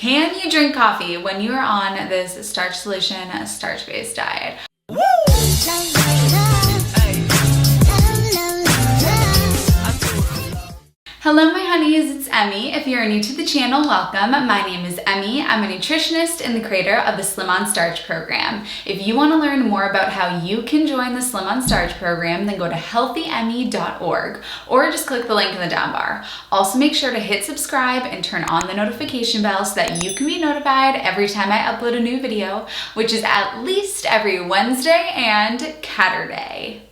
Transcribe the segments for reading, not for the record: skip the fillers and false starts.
Can you drink coffee when you are on this starch solution, starch-based diet? Hello my honeys, it's Emmie. If you're new to the channel, welcome. My name is Emmie. I'm a nutritionist and the creator of the Slim on Starch program. If you want to learn more about how you can join the Slim on Starch program, then go to healthyemmie.org or just click the link in the down bar. Also make sure to hit subscribe and turn on the notification bell so that you can be notified every time I upload a new video, which is at least every Wednesday and Saturday.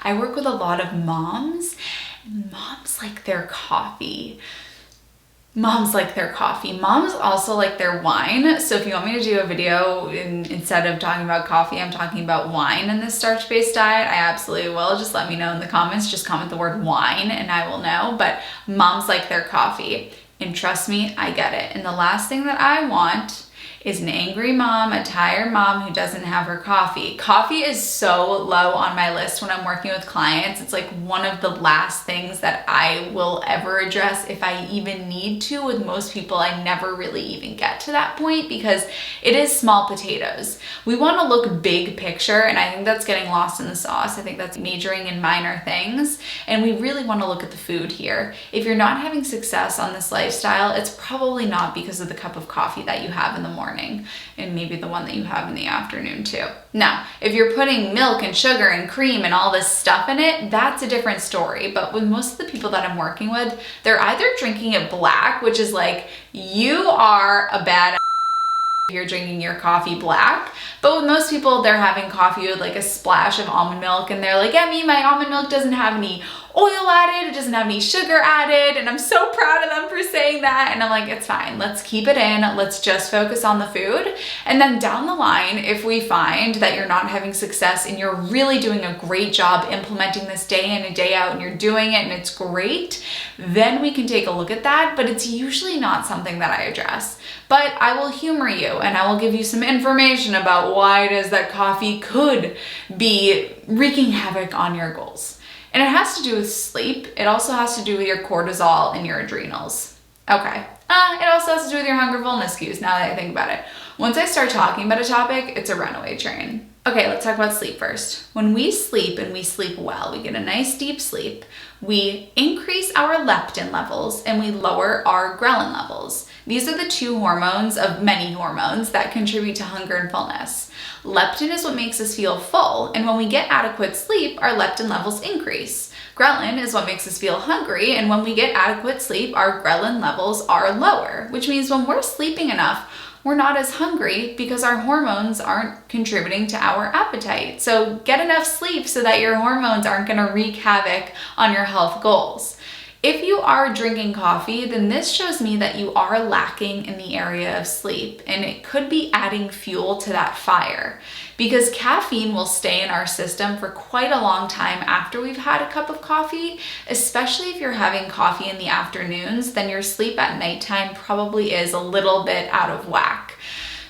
I work with a lot of moms. Moms like their coffee. Moms also like their wine. So if you want me to do a video instead of talking about coffee, I'm talking about wine in this starch-based diet, I absolutely will. Just let me know in the comments. Just comment the word wine and I will know. But moms like their coffee. And trust me, I get it. And the last thing that I want is an angry mom, a tired mom who doesn't have her coffee. Coffee is so low on my list when I'm working with clients. It's like one of the last things that I will ever address if I even need to. With most people, I never really even get to that point because it is small potatoes. We want to look big picture, and I think that's getting lost in the sauce. I think that's majoring in minor things, and we really want to look at the food here. If you're not having success on this lifestyle, it's probably not because of the cup of coffee that you have in the morning. And maybe the one that you have in the afternoon too. Now, if you're putting milk and sugar and cream and all this stuff in it, that's a different story. But with most of the people that I'm working with, they're either drinking it black, which is like, you are a bad if you're drinking your coffee black. But with most people, they're having coffee with like a splash of almond milk, and they're like, Emmie, my almond milk doesn't have any oil added, it doesn't have any sugar added, and I'm so proud of them for saying that. And I'm like, it's fine, let's keep it in, let's just focus on the food. And then down the line, if we find that you're not having success and you're really doing a great job implementing this day in and day out, and you're doing it and it's great, then we can take a look at that. But it's usually not something that I address. But I will humor you and I will give you some information about why it is that coffee could be wreaking havoc on your goals. And it has to do with sleep. It also has to do with your cortisol and your adrenals. Okay. It also has to do with your hunger fullness cues, now that I think about it. Once I start talking about a topic, it's a runaway train. Okay, let's talk about sleep first. When we sleep and we sleep well, we get a nice deep sleep, we increase our leptin levels and we lower our ghrelin levels. These are the two hormones of many hormones that contribute to hunger and fullness. Leptin is what makes us feel full, and when we get adequate sleep, our leptin levels increase. Ghrelin is what makes us feel hungry, and when we get adequate sleep, our ghrelin levels are lower, which means when we're sleeping enough, we're not as hungry because our hormones aren't contributing to our appetite. So get enough sleep so that your hormones aren't going to wreak havoc on your health goals. If you are drinking coffee, then this shows me that you are lacking in the area of sleep, and it could be adding fuel to that fire, because caffeine will stay in our system for quite a long time after we've had a cup of coffee. Especially if you're having coffee in the afternoons, then your sleep at nighttime probably is a little bit out of whack.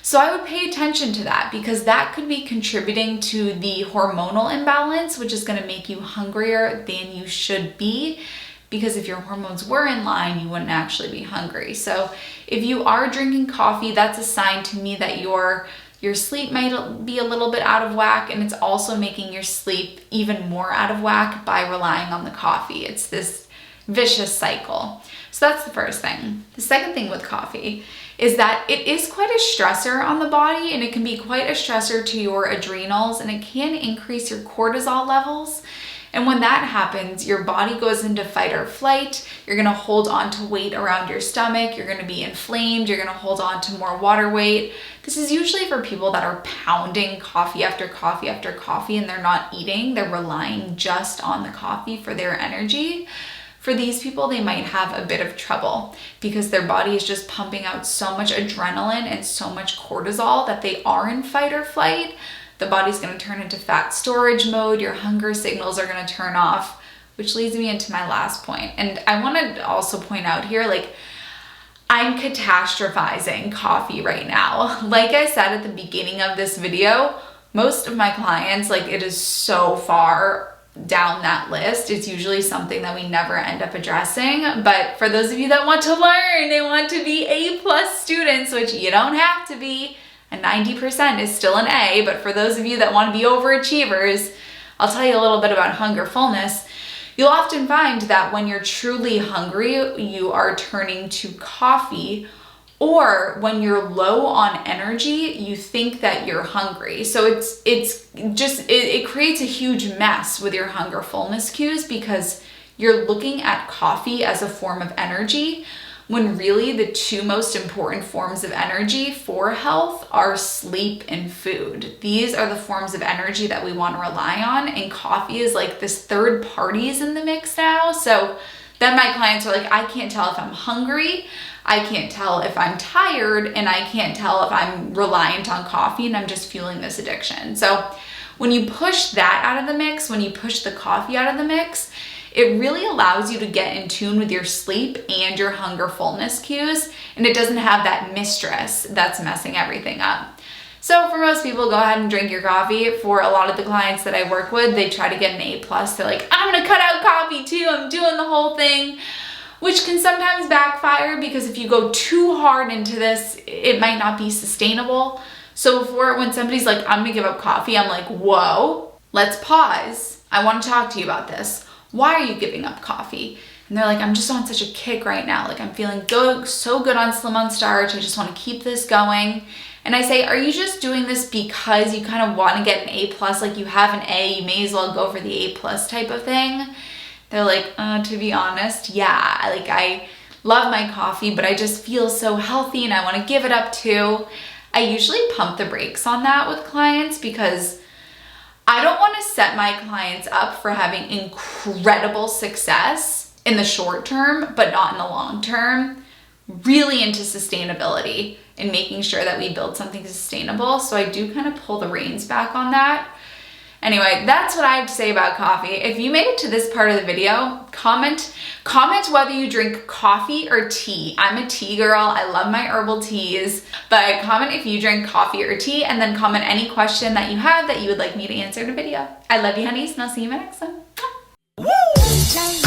So I would pay attention to that, because that could be contributing to the hormonal imbalance, which is going to make you hungrier than you should be. Because if your hormones were in line, you wouldn't actually be hungry. So if you are drinking coffee, that's a sign to me that your sleep might be a little bit out of whack, and it's also making your sleep even more out of whack by relying on the coffee. It's this vicious cycle. So that's the first thing. The second thing with coffee is that it is quite a stressor on the body, and it can be quite a stressor to your adrenals, and it can increase your cortisol levels. And when that happens, your body goes into fight or flight. You're gonna hold on to weight around your stomach. You're gonna be inflamed. You're gonna hold on to more water weight. This is usually for people that are pounding coffee after coffee after coffee, and they're not eating. They're relying just on the coffee for their energy. For these people, they might have a bit of trouble because their body is just pumping out so much adrenaline and so much cortisol that they are in fight or flight. The body's going to turn into fat storage mode. Your hunger signals are going to turn off, which leads me into my last point. And I want to also point out here, like, I'm catastrophizing coffee right now. Like I said at the beginning of this video, most of my clients, like, it is so far down that list. It's usually something that we never end up addressing. But for those of you that want to learn, they want to be A+ students, which you don't have to be, and 90% is still an A, but for those of you that want to be overachievers, I'll tell you a little bit about hunger fullness. You'll often find that when you're truly hungry, you are turning to coffee, or when you're low on energy, you think that you're hungry. So it creates a huge mess with your hunger fullness cues, because you're looking at coffee as a form of energy, when really the two most important forms of energy for health are sleep and food. These are the forms of energy that we want to rely on, and coffee is like this third party's in the mix now. So then my clients are like, I can't tell if I'm hungry, I can't tell if I'm tired, and I can't tell if I'm reliant on coffee and I'm just fueling this addiction. So when you push that out of the mix, when you push the coffee out of the mix, it really allows you to get in tune with your sleep and your hunger fullness cues, and it doesn't have that mistress that's messing everything up. So for most people, go ahead and drink your coffee. For a lot of the clients that I work with, they try to get an A+. They're like, I'm gonna cut out coffee too, I'm doing the whole thing, which can sometimes backfire, because if you go too hard into this, it might not be sustainable. So when somebody's like, I'm gonna give up coffee, I'm like, whoa, let's pause. I wanna talk to you about this. Why are you giving up coffee? And they're like, I'm just on such a kick right now. Like, I'm feeling good, so good on Slim on Starch. I just want to keep this going. And I say, are you just doing this because you kind of want to get an A+? Like, you have an A, you may as well go for the A+ type of thing. They're like, to be honest, yeah. Like, I love my coffee, but I just feel so healthy and I want to give it up too. I usually pump the brakes on that with clients, because I don't want to set my clients up for having incredible success in the short term, but not in the long term. Really into sustainability and making sure that we build something sustainable. So I do kind of pull the reins back on that. Anyway, that's what I have to say about coffee. If you made it to this part of the video, comment whether you drink coffee or tea. I'm a tea girl. I love my herbal teas, but comment if you drink coffee or tea, and then comment any question that you have that you would like me to answer in a video. I love you, honeys, and I'll see you in my next one. Woo!